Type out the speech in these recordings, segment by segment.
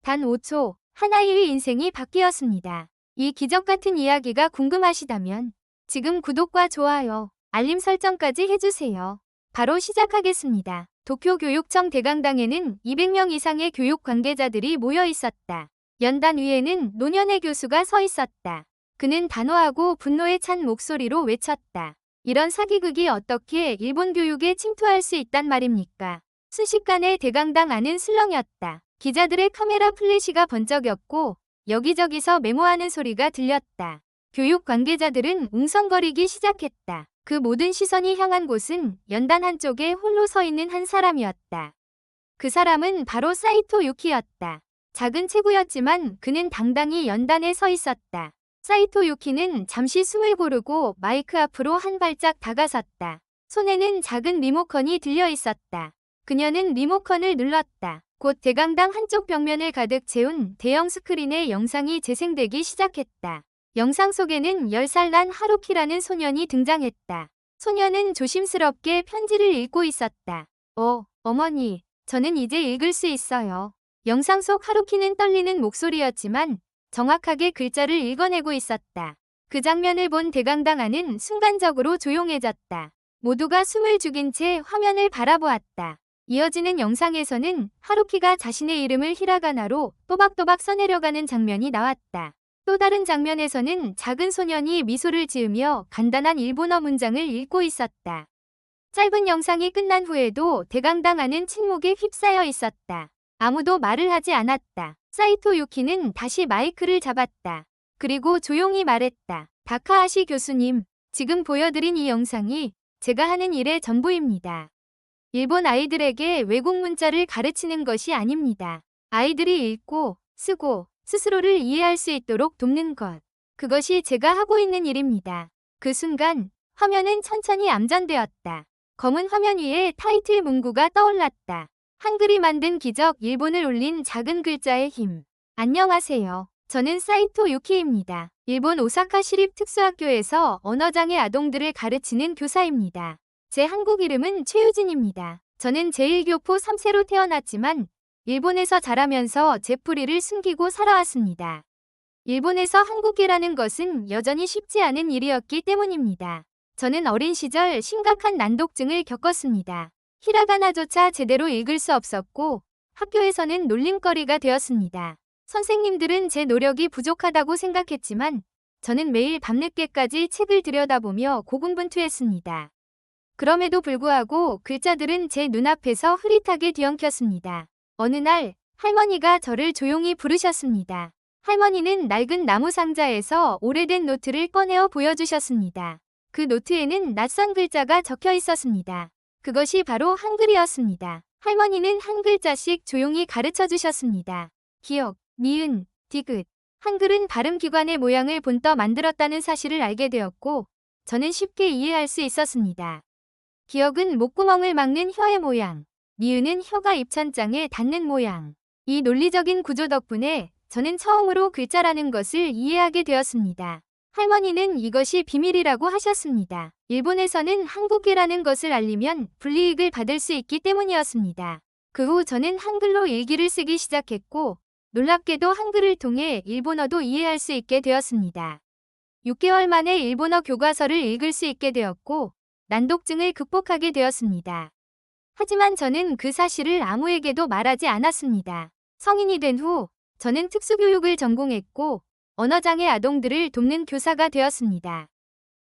단 5초, 하나이의 인생이 바뀌었습니다. 이 기적 같은 이야기가 궁금하시다면 지금 구독과 좋아요, 알림 설정까지 해주세요. 바로 시작하겠습니다. 도쿄 교육청 대강당에는 200명 이상의 교육 관계자들이 모여 있었다. 연단 위에는 노년의 교수가 서 있었다. 그는 단호하고 분노에 찬 목소리로 외쳤다. 이런 사기극이 어떻게 일본 교육에 침투할 수 있단 말입니까? 순식간에 대강당 안은 술렁였다. 기자들의 카메라 플래시가 번쩍였고 여기저기서 메모하는 소리가 들렸다. 교육 관계자들은 웅성거리기 시작했다. 그 모든 시선이 향한 곳은 연단 한쪽에 홀로 서 있는 한 사람이었다. 그 사람은 바로 사이토 유키였다. 작은 체구였지만 그는 당당히 연단에 서 있었다. 사이토 유키는 잠시 숨을 고르고 마이크 앞으로 한 발짝 다가섰다. 손에는 작은 리모컨이 들려 있었다. 그녀는 리모컨을 눌렀다. 곧 대강당 한쪽 벽면을 가득 채운 대형 스크린에 영상이 재생되기 시작했다. 영상 속에는 10살 난 하루키라는 소년이 등장했다. 소년은 조심스럽게 편지를 읽고 있었다. 어머니, 저는 이제 읽을 수 있어요. 영상 속 하루키는 떨리는 목소리였지만 정확하게 글자를 읽어내고 있었다. 그 장면을 본 대강당 안은 순간적으로 조용해졌다. 모두가 숨을 죽인 채 화면을 바라보았다. 이어지는 영상에서는 하루키가 자신의 이름을 히라가나로 또박또박 써내려가는 장면이 나왔다. 또 다른 장면에서는 작은 소년이 미소를 지으며 간단한 일본어 문장을 읽고 있었다. 짧은 영상이 끝난 후에도 대강당 안은 침묵에 휩싸여 있었다. 아무도 말을 하지 않았다. 사이토 유키는 다시 마이크를 잡았다. 그리고 조용히 말했다. 다카하시 교수님, 지금 보여드린 이 영상이 제가 하는 일의 전부입니다. 일본 아이들에게 외국 문자를 가르치는 것이 아닙니다. 아이들이 읽고, 쓰고, 스스로를 이해할 수 있도록 돕는 것. 그것이 제가 하고 있는 일입니다. 그 순간, 화면은 천천히 암전되었다. 검은 화면 위에 타이틀 문구가 떠올랐다. 한글이 만든 기적 일본을 울린 작은 글자의 힘. 안녕하세요. 저는 사이토 유키입니다. 일본 오사카 시립 특수학교에서 언어장애 아동들을 가르치는 교사입니다. 제 한국 이름은 최유진입니다. 저는 제1교포 3세로 태어났지만 일본에서 자라면서 제 뿌리를 숨기고 살아왔습니다. 일본에서 한국계라는 것은 여전히 쉽지 않은 일이었기 때문입니다. 저는 어린 시절 심각한 난독증을 겪었습니다. 히라가나조차 제대로 읽을 수 없었고 학교에서는 놀림거리가 되었습니다. 선생님들은 제 노력이 부족하다고 생각했지만 저는 매일 밤늦게까지 책을 들여다보며 고군분투했습니다. 그럼에도 불구하고 글자들은 제 눈앞에서 흐릿하게 뒤엉켰습니다. 어느 날 할머니가 저를 조용히 부르셨습니다. 할머니는 낡은 나무 상자에서 오래된 노트를 꺼내어 보여주셨습니다. 그 노트에는 낯선 글자가 적혀 있었습니다. 그것이 바로 한글이었습니다. 할머니는 한 글자씩 조용히 가르쳐 주셨습니다. 기역, 니은, 디귿. 한글은 발음기관의 모양을 본떠 만들었다는 사실을 알게 되었고 저는 쉽게 이해할 수 있었습니다. 기역은 목구멍을 막는 혀의 모양, 니은은 혀가 입천장에 닿는 모양. 이 논리적인 구조 덕분에 저는 처음으로 글자라는 것을 이해하게 되었습니다. 할머니는 이것이 비밀이라고 하셨습니다. 일본에서는 한국계라는 것을 알리면 불이익을 받을 수 있기 때문이었습니다. 그 후 저는 한글로 일기를 쓰기 시작했고 놀랍게도 한글을 통해 일본어도 이해할 수 있게 되었습니다. 6개월 만에 일본어 교과서를 읽을 수 있게 되었고 난독증을 극복하게 되었습니다. 하지만 저는 그 사실을 아무에게도 말하지 않았습니다. 성인이 된 후 저는 특수교육을 전공했고 언어장애 아동들을 돕는 교사가 되었습니다.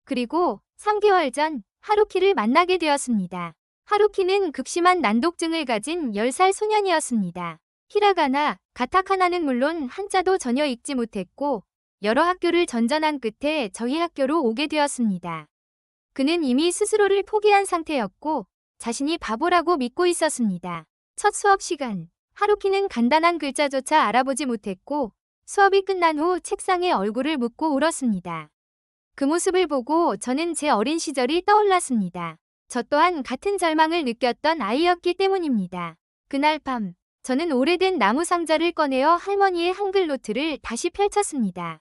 그리고 3개월 전 하루키를 만나게 되었습니다. 하루키는 극심한 난독증을 가진 10살 소년이었습니다. 히라가나, 가타카나는 물론 한자도 전혀 읽지 못했고 여러 학교를 전전한 끝에 저희 학교로 오게 되었습니다. 그는 이미 스스로를 포기한 상태였고 자신이 바보라고 믿고 있었습니다. 첫 수업 시간, 하루키는 간단한 글자조차 알아보지 못했고 수업이 끝난 후 책상에 얼굴을 묻고 울었습니다. 그 모습을 보고 저는 제 어린 시절이 떠올랐습니다. 저 또한 같은 절망을 느꼈던 아이였기 때문입니다. 그날 밤, 저는 오래된 나무 상자를 꺼내어 할머니의 한글 노트를 다시 펼쳤습니다.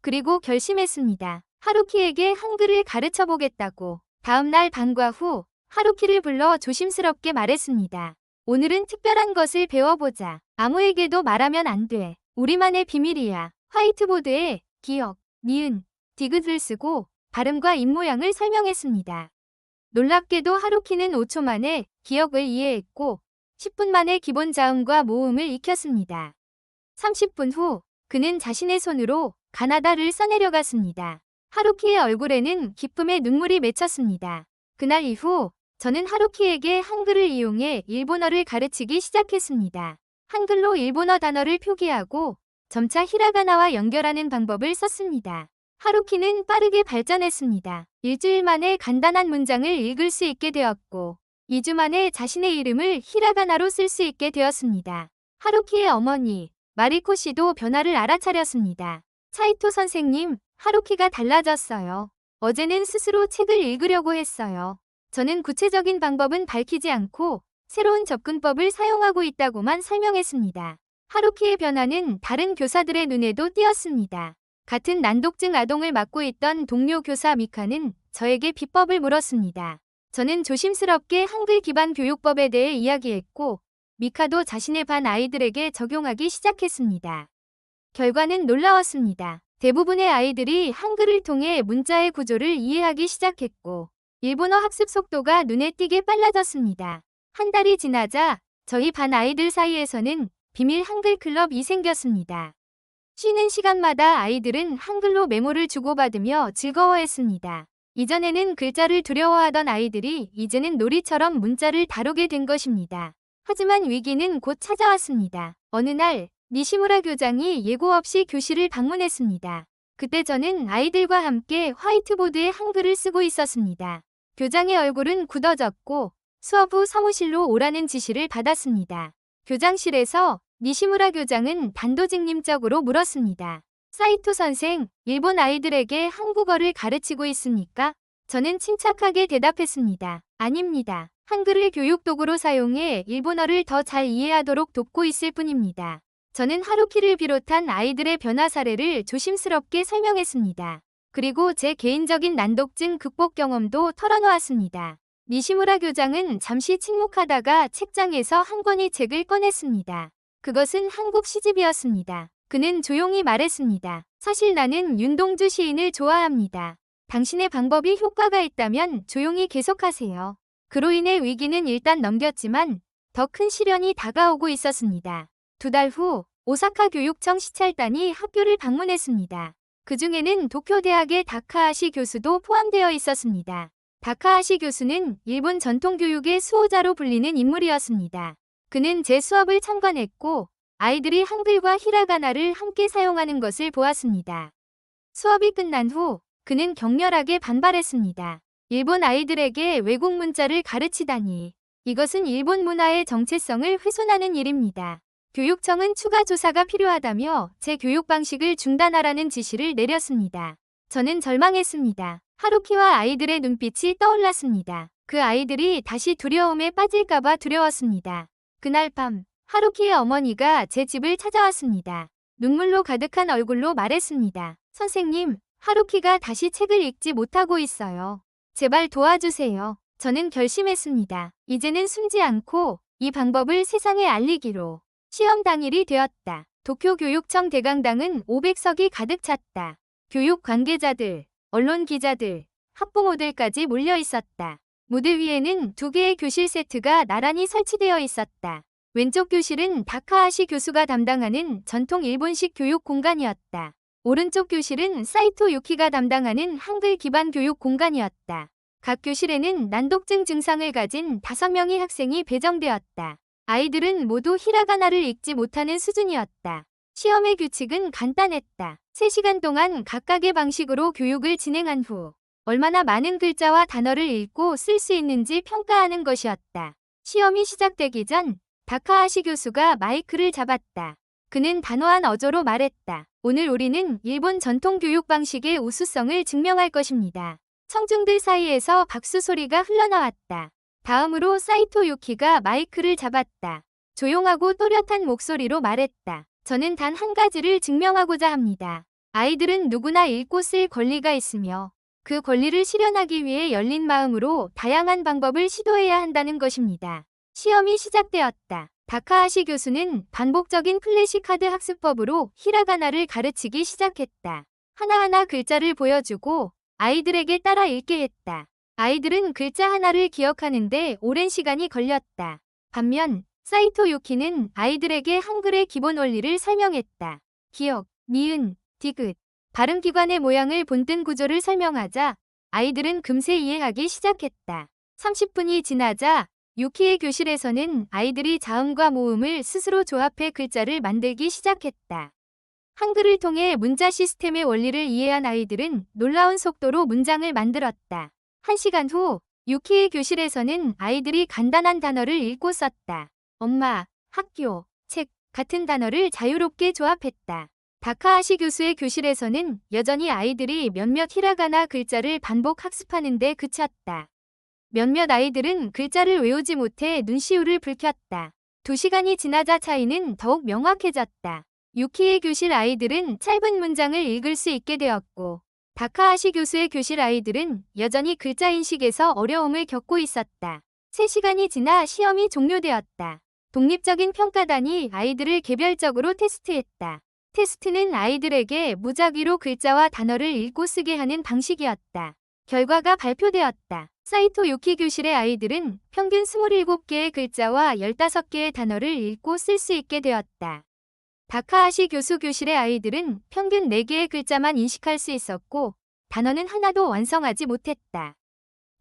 그리고 결심했습니다. 하루키에게 한글을 가르쳐 보겠다고. 다음 날 방과 후 하루키를 불러 조심스럽게 말했습니다. 오늘은 특별한 것을 배워보자. 아무에게도 말하면 안 돼. 우리만의 비밀이야. 화이트보드에 기역, 니은, 디귿을 쓰고 발음과 입모양을 설명했습니다. 놀랍게도 하루키는 5초 만에 기역을 이해했고 10분 만에 기본 자음과 모음을 익혔습니다. 30분 후 그는 자신의 손으로 가나다를 써내려갔습니다. 하루키의 얼굴에는 기쁨의 눈물이 맺혔습니다. 그날 이후 저는 하루키에게 한글을 이용해 일본어를 가르치기 시작했습니다. 한글로 일본어 단어를 표기하고 점차 히라가나와 연결하는 방법을 썼습니다. 하루키는 빠르게 발전했습니다. 일주일 만에 간단한 문장을 읽을 수 있게 되었고 2주 만에 자신의 이름을 히라가나로 쓸 수 있게 되었습니다. 하루키의 어머니 마리코 씨도 변화를 알아차렸습니다. 사이토 선생님, 하루키가 달라졌어요. 어제는 스스로 책을 읽으려고 했어요. 저는 구체적인 방법은 밝히지 않고 새로운 접근법을 사용하고 있다고만 설명했습니다. 하루키의 변화는 다른 교사들의 눈에도 띄었습니다. 같은 난독증 아동을 맡고 있던 동료 교사 미카는 저에게 비법을 물었습니다. 저는 조심스럽게 한글 기반 교육법에 대해 이야기했고 미카도 자신의 반 아이들에게 적용하기 시작했습니다. 결과는 놀라웠습니다. 대부분의 아이들이 한글을 통해 문자의 구조를 이해하기 시작했고 일본어 학습 속도가 눈에 띄게 빨라졌습니다. 한 달이 지나자 저희 반 아이들 사이에서는 비밀 한글 클럽이 생겼습니다. 쉬는 시간마다 아이들은 한글로 메모를 주고받으며 즐거워했습니다. 이전에는 글자를 두려워하던 아이들이 이제는 놀이처럼 문자를 다루게 된 것입니다. 하지만 위기는 곧 찾아왔습니다. 어느 날 니시무라 교장이 예고 없이 교실을 방문했습니다. 그때 저는 아이들과 함께 화이트보드에 한글을 쓰고 있었습니다. 교장의 얼굴은 굳어졌고 수업 후 사무실로 오라는 지시를 받았습니다. 교장실에서 니시무라 교장은 단도직입적으로 물었습니다. 사이토 선생, 일본 아이들에게 한국어를 가르치고 있습니까? 저는 침착하게 대답했습니다. 아닙니다. 한글을 교육 도구로 사용해 일본어를 더 잘 이해하도록 돕고 있을 뿐입니다. 저는 하루키를 비롯한 아이들의 변화 사례를 조심스럽게 설명했습니다. 그리고 제 개인적인 난독증 극복 경험도 털어놓았습니다. 니시무라 교장은 잠시 침묵하다가 책장에서 한 권의 책을 꺼냈습니다. 그것은 한국 시집이었습니다. 그는 조용히 말했습니다. 사실 나는 윤동주 시인을 좋아합니다. 당신의 방법이 효과가 있다면 조용히 계속하세요. 그로 인해 위기는 일단 넘겼지만 더 큰 시련이 다가오고 있었습니다. 2달 후 오사카 교육청 시찰단이 학교를 방문했습니다. 그 중에는 도쿄대학의 다카하시 교수도 포함되어 있었습니다. 다카하시 교수는 일본 전통교육의 수호자로 불리는 인물이었습니다. 그는 제 수업을 참관했고 아이들이 한글과 히라가나를 함께 사용하는 것을 보았습니다. 수업이 끝난 후 그는 격렬하게 반발했습니다. 일본 아이들에게 외국 문자를 가르치다니. 이것은 일본 문화의 정체성을 훼손하는 일입니다. 교육청은 추가 조사가 필요하다며 제 교육 방식을 중단하라는 지시를 내렸습니다. 저는 절망했습니다. 하루키와 아이들의 눈빛이 떠올랐습니다. 그 아이들이 다시 두려움에 빠질까봐 두려웠습니다. 그날 밤 하루키의 어머니가 제 집을 찾아왔습니다. 눈물로 가득한 얼굴로 말했습니다. 선생님, 하루키가 다시 책을 읽지 못하고 있어요. 제발 도와주세요. 저는 결심했습니다. 이제는 숨지 않고 이 방법을 세상에 알리기로. 시험 당일이 되었다. 도쿄교육청 대강당은 500석이 가득 찼다. 교육 관계자들, 언론 기자들, 학부모들까지 몰려 있었다. 무대 위에는 2개의 교실 세트가 나란히 설치되어 있었다. 왼쪽 교실은 다카하시 교수가 담당하는 전통 일본식 교육 공간이었다. 오른쪽 교실은 사이토 유키가 담당하는 한글 기반 교육 공간이었다. 각 교실에는 난독증 증상을 가진 5명의 학생이 배정되었다. 아이들은 모두 히라가나를 읽지 못하는 수준이었다. 시험의 규칙은 간단했다. 3시간 동안 각각의 방식으로 교육을 진행한 후 얼마나 많은 글자와 단어를 읽고 쓸 수 있는지 평가하는 것이었다. 시험이 시작되기 전 다카하시 교수가 마이크를 잡았다. 그는 단호한 어조로 말했다. 오늘 우리는 일본 전통 교육 방식의 우수성을 증명할 것입니다. 청중들 사이에서 박수 소리가 흘러나왔다. 다음으로 사이토 유키가 마이크를 잡았다. 조용하고 또렷한 목소리로 말했다. 저는 단 한 가지를 증명하고자 합니다. 아이들은 누구나 읽고 쓸 권리가 있으며 그 권리를 실현하기 위해 열린 마음으로 다양한 방법을 시도해야 한다는 것입니다. 시험이 시작되었다. 다카하시 교수는 반복적인 플래시카드 학습법으로 히라가나를 가르치기 시작했다. 하나하나 글자를 보여주고 아이들에게 따라 읽게 했다. 아이들은 글자 하나를 기억하는데 오랜 시간이 걸렸다. 반면 사이토 유키는 아이들에게 한글의 기본 원리를 설명했다. 기역, 니은, 디귿, 발음기관의 모양을 본뜬 구조를 설명하자 아이들은 금세 이해하기 시작했다. 30분이 지나자 유키의 교실에서는 아이들이 자음과 모음을 스스로 조합해 글자를 만들기 시작했다. 한글을 통해 문자 시스템의 원리를 이해한 아이들은 놀라운 속도로 문장을 만들었다. 1시간 후 유키의 교실에서는 아이들이 간단한 단어를 읽고 썼다. 엄마, 학교, 책 같은 단어를 자유롭게 조합했다. 다카하시 교수의 교실에서는 여전히 아이들이 몇몇 히라가나 글자를 반복 학습하는 데 그쳤다. 몇몇 아이들은 글자를 외우지 못해 눈시울을 붉혔다. 2시간이 지나자 차이는 더욱 명확해졌다. 유키의 교실 아이들은 짧은 문장을 읽을 수 있게 되었고 다카하시 교수의 교실 아이들은 여전히 글자 인식에서 어려움을 겪고 있었다. 3시간이 지나 시험이 종료되었다. 독립적인 평가단이 아이들을 개별적으로 테스트했다. 테스트는 아이들에게 무작위로 글자와 단어를 읽고 쓰게 하는 방식이었다. 결과가 발표되었다. 사이토 유키 교실의 아이들은 평균 27개의 글자와 15개의 단어를 읽고 쓸 수 있게 되었다. 다카하시 교수 교실의 아이들은 평균 4개의 글자만 인식할 수 있었고 단어는 하나도 완성하지 못했다.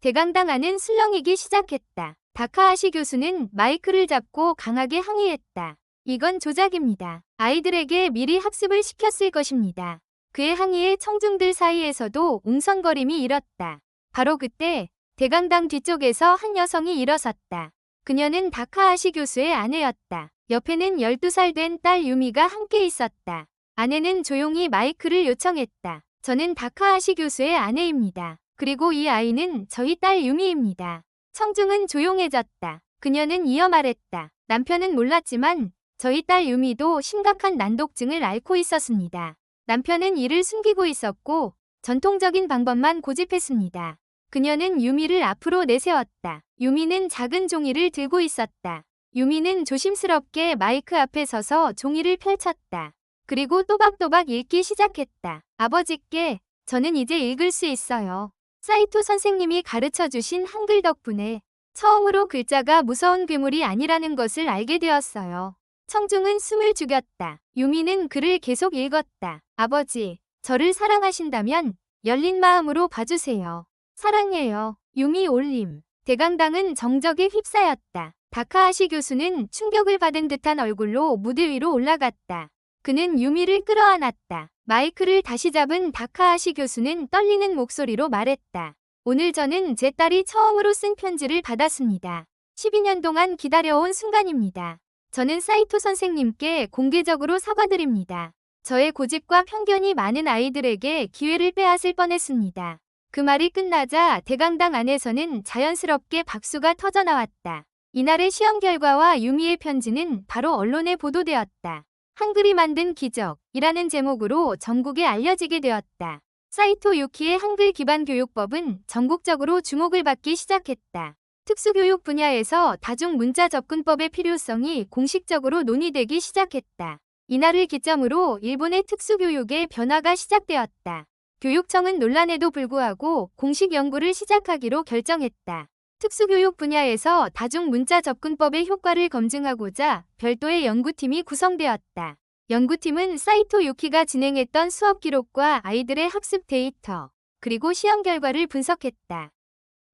대강당하는 술렁이기 시작했다. 다카하시 교수는 마이크를 잡고 강하게 항의했다. 이건 조작입니다. 아이들에게 미리 학습을 시켰을 것입니다. 그의 항의에 청중들 사이에서도 웅성거림이 일었다. 바로 그때 대강당 뒤쪽에서 한 여성이 일어섰다. 그녀는 다카하시 교수의 아내였다. 옆에는 12살 된 딸 유미가 함께 있었다. 아내는 조용히 마이크를 요청했다. 저는 다카하시 교수의 아내입니다. 그리고 이 아이는 저희 딸 유미입니다. 청중은 조용해졌다. 그녀는 이어 말했다. 남편은 몰랐지만 저희 딸 유미도 심각한 난독증을 앓고 있었습니다. 남편은 이를 숨기고 있었고 전통적인 방법만 고집했습니다. 그녀는 유미를 앞으로 내세웠다. 유미는 작은 종이를 들고 있었다. 유미는 조심스럽게 마이크 앞에 서서 종이를 펼쳤다. 그리고 또박또박 읽기 시작했다. 아버지께 저는 이제 읽을 수 있어요. 사이토 선생님이 가르쳐주신 한글 덕분에 처음으로 글자가 무서운 괴물이 아니라는 것을 알게 되었어요. 청중은 숨을 죽였다. 유미는 글을 계속 읽었다. 아버지, 저를 사랑하신다면 열린 마음으로 봐주세요. 사랑해요. 유미 올림. 대강당은 정적에 휩싸였다. 다카하시 교수는 충격을 받은 듯한 얼굴로 무대 위로 올라갔다. 그는 유미를 끌어안았다. 마이크를 다시 잡은 다카하시 교수는 떨리는 목소리로 말했다. 오늘 저는 제 딸이 처음으로 쓴 편지를 받았습니다. 12년 동안 기다려온 순간입니다. 저는 사이토 선생님께 공개적으로 사과드립니다. 저의 고집과 편견이 많은 아이들에게 기회를 빼앗을 뻔했습니다. 그 말이 끝나자 대강당 안에서는 자연스럽게 박수가 터져나왔다. 이날의 시험 결과와 유미의 편지는 바로 언론에 보도되었다. 한글이 만든 기적이라는 제목으로 전국에 알려지게 되었다. 사이토 유키의 한글 기반 교육법은 전국적으로 주목을 받기 시작했다. 특수교육 분야에서 다중문자 접근법의 필요성이 공식적으로 논의되기 시작했다. 이날을 기점으로 일본의 특수교육의 변화가 시작되었다. 교육청은 논란에도 불구하고 공식 연구를 시작하기로 결정했다. 특수교육 분야에서 다중문자 접근법의 효과를 검증하고자 별도의 연구팀이 구성되었다. 연구팀은 사이토 유키가 진행했던 수업 기록과 아이들의 학습 데이터, 그리고 시험 결과를 분석했다.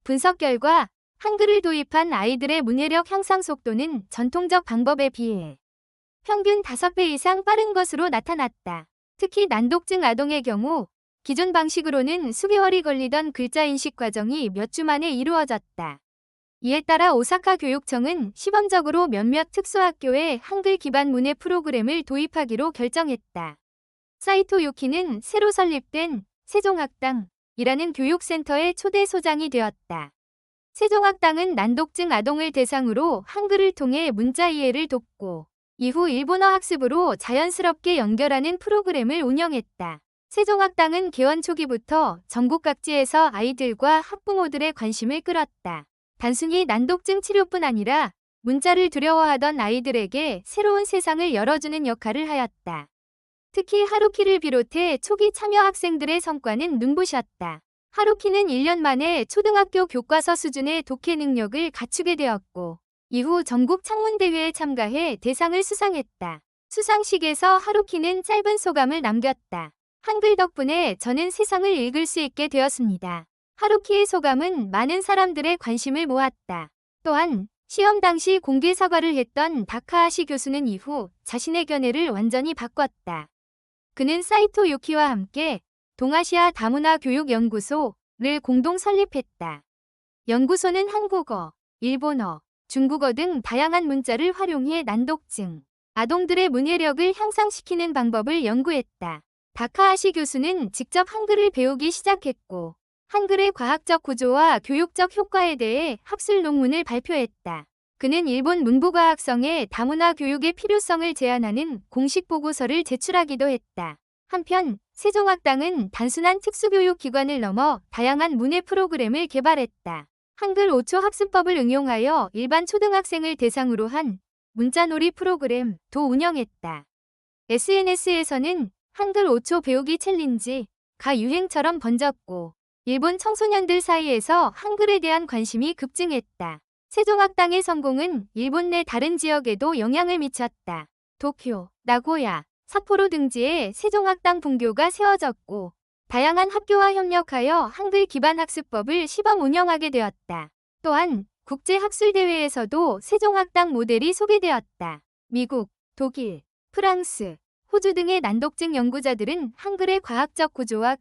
분석 결과, 한글을 도입한 아이들의 문해력 향상 속도는 전통적 방법에 비해 평균 5배 이상 빠른 것으로 나타났다. 특히 난독증 아동의 경우 기존 방식으로는 수개월이 걸리던 글자 인식 과정이 몇 주 만에 이루어졌다. 이에 따라 오사카 교육청은 시범적으로 몇몇 특수학교에 한글 기반 문해 프로그램을 도입하기로 결정했다. 사이토 유키는 새로 설립된 세종학당이라는 교육센터의 초대 소장이 되었다. 세종학당은 난독증 아동을 대상으로 한글을 통해 문자 이해를 돕고 이후 일본어 학습으로 자연스럽게 연결하는 프로그램을 운영했다. 세종학당은 개원 초기부터 전국 각지에서 아이들과 학부모들의 관심을 끌었다. 단순히 난독증 치료뿐 아니라 문자를 두려워하던 아이들에게 새로운 세상을 열어주는 역할을 하였다. 특히 하루키를 비롯해 초기 참여 학생들의 성과는 눈부셨다. 하루키는 1년 만에 초등학교 교과서 수준의 독해 능력을 갖추게 되었고 이후 전국 창문대회에 참가해 대상을 수상했다. 수상식에서 하루키는 짧은 소감을 남겼다. 한글 덕분에 저는 세상을 읽을 수 있게 되었습니다. 하루키의 소감은 많은 사람들의 관심을 모았다. 또한 시험 당시 공개 사과를 했던 다카하시 교수는 이후 자신의 견해를 완전히 바꿨다. 그는 사이토 유키와 함께 동아시아 다문화 교육 연구소를 공동 설립했다. 연구소는 한국어, 일본어, 중국어 등 다양한 문자를 활용해 난독증, 아동들의 문해력을 향상시키는 방법을 연구했다. 다카하시 교수는 직접 한글을 배우기 시작했고 한글의 과학적 구조와 교육적 효과에 대해 학술 논문을 발표했다. 그는 일본 문부과학성의 다문화 교육의 필요성을 제안하는 공식 보고서를 제출하기도 했다. 한편 세종학당은 단순한 특수교육기관을 넘어 다양한 문해 프로그램을 개발했다. 한글 5초 학습법을 응용하여 일반 초등학생을 대상으로 한 문자놀이 프로그램도 운영했다. SNS에서는 한글 5초 배우기 챌린지가 유행처럼 번졌고 일본 청소년들 사이에서 한글에 대한 관심이 급증했다. 세종학당의 성공은 일본 내 다른 지역에도 영향을 미쳤다. 도쿄, 나고야, 삿포로 등지에 세종학당 분교가 세워졌고 다양한 학교와 협력하여 한글 기반 학습법을 시범 운영하게 되었다. 또한 국제학술대회에서도 세종학당 모델이 소개되었다. 미국, 독일, 프랑스, 호주 등의 난독증 연구자들은 한글의 과학적 구조와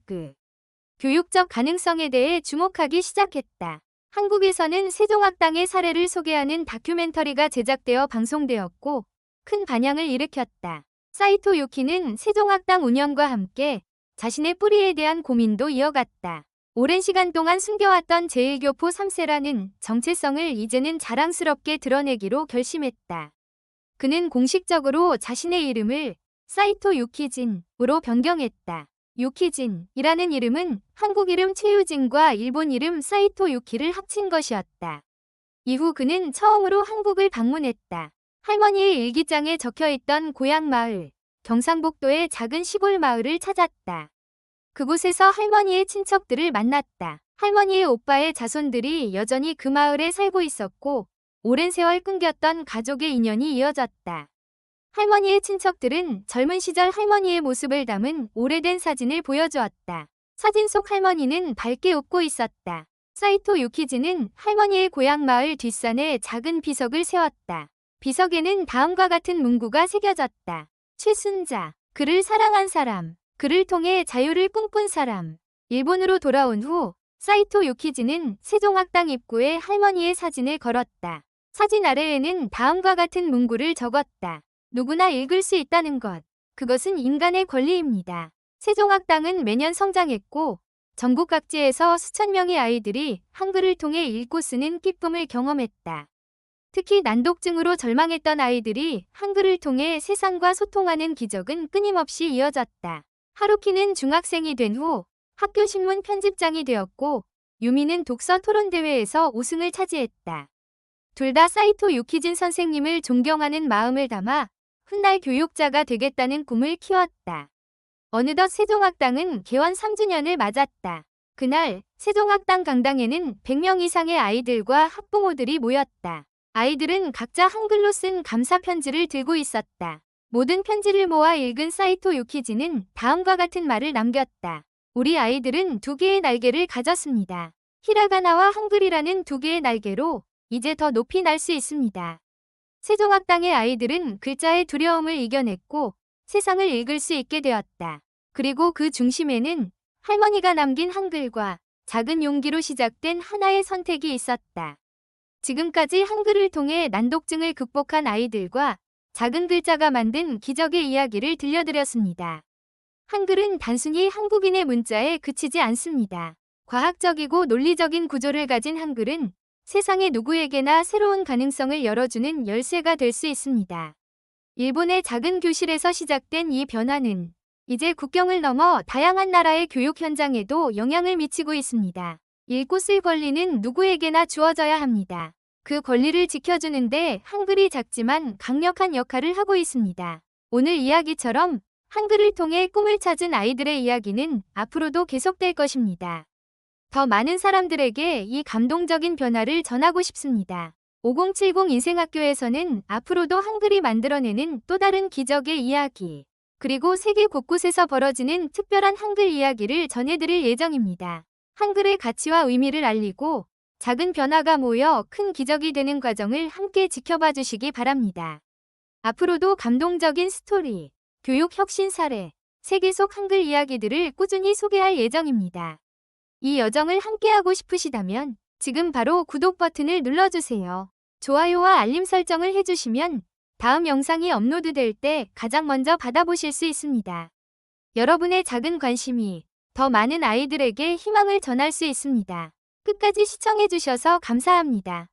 교육적 가능성에 대해 주목하기 시작했다. 한국에서는 세종학당의 사례를 소개하는 다큐멘터리가 제작되어 방송되었고 큰 반향을 일으켰다. 사이토 유키는 세종학당 운영과 함께 자신의 뿌리에 대한 고민도 이어갔다. 오랜 시간 동안 숨겨왔던 제1교포 3세라는 정체성을 이제는 자랑스럽게 드러내기로 결심했다. 그는 공식적으로 자신의 이름을 사이토 유키진으로 변경했다. 유키진이라는 이름은 한국 이름 최유진과 일본 이름 사이토 유키를 합친 것이었다. 이후 그는 처음으로 한국을 방문했다. 할머니의 일기장에 적혀있던 고향 마을, 경상북도의 작은 시골 마을을 찾았다. 그곳에서 할머니의 친척들을 만났다. 할머니의 오빠의 자손들이 여전히 그 마을에 살고 있었고 오랜 세월 끊겼던 가족의 인연이 이어졌다. 할머니의 친척들은 젊은 시절 할머니의 모습을 담은 오래된 사진을 보여주었다. 사진 속 할머니는 밝게 웃고 있었다. 사이토 유키지는 할머니의 고향 마을 뒷산에 작은 비석을 세웠다. 비석에는 다음과 같은 문구가 새겨졌다. 최순자, 그를 사랑한 사람, 그를 통해 자유를 꿈꾼 사람. 일본으로 돌아온 후 사이토 유키지는 세종학당 입구에 할머니의 사진을 걸었다. 사진 아래에는 다음과 같은 문구를 적었다. 누구나 읽을 수 있다는 것. 그것은 인간의 권리입니다. 세종학당은 매년 성장했고 전국 각지에서 수천 명의 아이들이 한글을 통해 읽고 쓰는 기쁨을 경험했다. 특히 난독증으로 절망했던 아이들이 한글을 통해 세상과 소통하는 기적은 끊임없이 이어졌다. 하루키는 중학생이 된 후 학교 신문 편집장이 되었고 유미는 독서 토론대회에서 우승을 차지했다. 둘 다 사이토 유키진 선생님을 존경하는 마음을 담아 훗날 교육자가 되겠다는 꿈을 키웠다. 어느덧 세종학당은 개원 3주년을 맞았다. 그날 세종학당 강당에는 100명 이상의 아이들과 학부모들이 모였다. 아이들은 각자 한글로 쓴 감사 편지를 들고 있었다. 모든 편지를 모아 읽은 사이토 유키지는 다음과 같은 말을 남겼다. 우리 아이들은 2개의 날개를 가졌습니다. 히라가나와 한글이라는 2개의 날개로 이제 더 높이 날 수 있습니다. 세종학당의 아이들은 글자의 두려움을 이겨냈고 세상을 읽을 수 있게 되었다. 그리고 그 중심에는 할머니가 남긴 한글과 작은 용기로 시작된 하나의 선택이 있었다. 지금까지 한글을 통해 난독증을 극복한 아이들과 작은 글자가 만든 기적의 이야기를 들려드렸습니다. 한글은 단순히 한국인의 문자에 그치지 않습니다. 과학적이고 논리적인 구조를 가진 한글은 세상의 누구에게나 새로운 가능성을 열어주는 열쇠가 될 수 있습니다. 일본의 작은 교실에서 시작된 이 변화는 이제 국경을 넘어 다양한 나라의 교육 현장에도 영향을 미치고 있습니다. 읽고 쓸 권리는 누구에게나 주어져야 합니다. 그 권리를 지켜주는데 한글이 작지만 강력한 역할을 하고 있습니다. 오늘 이야기처럼 한글을 통해 꿈을 찾은 아이들의 이야기는 앞으로도 계속될 것입니다. 더 많은 사람들에게 이 감동적인 변화를 전하고 싶습니다. 5070 인생학교에서는 앞으로도 한글이 만들어내는 또 다른 기적의 이야기, 그리고 세계 곳곳에서 벌어지는 특별한 한글 이야기를 전해드릴 예정입니다. 한글의 가치와 의미를 알리고 작은 변화가 모여 큰 기적이 되는 과정을 함께 지켜봐 주시기 바랍니다. 앞으로도 감동적인 스토리, 교육 혁신 사례, 세계 속 한글 이야기들을 꾸준히 소개할 예정입니다. 이 여정을 함께하고 싶으시다면 지금 바로 구독 버튼을 눌러주세요. 좋아요와 알림 설정을 해주시면 다음 영상이 업로드될 때 가장 먼저 받아보실 수 있습니다. 여러분의 작은 관심이 더 많은 아이들에게 희망을 전할 수 있습니다. 끝까지 시청해주셔서 감사합니다.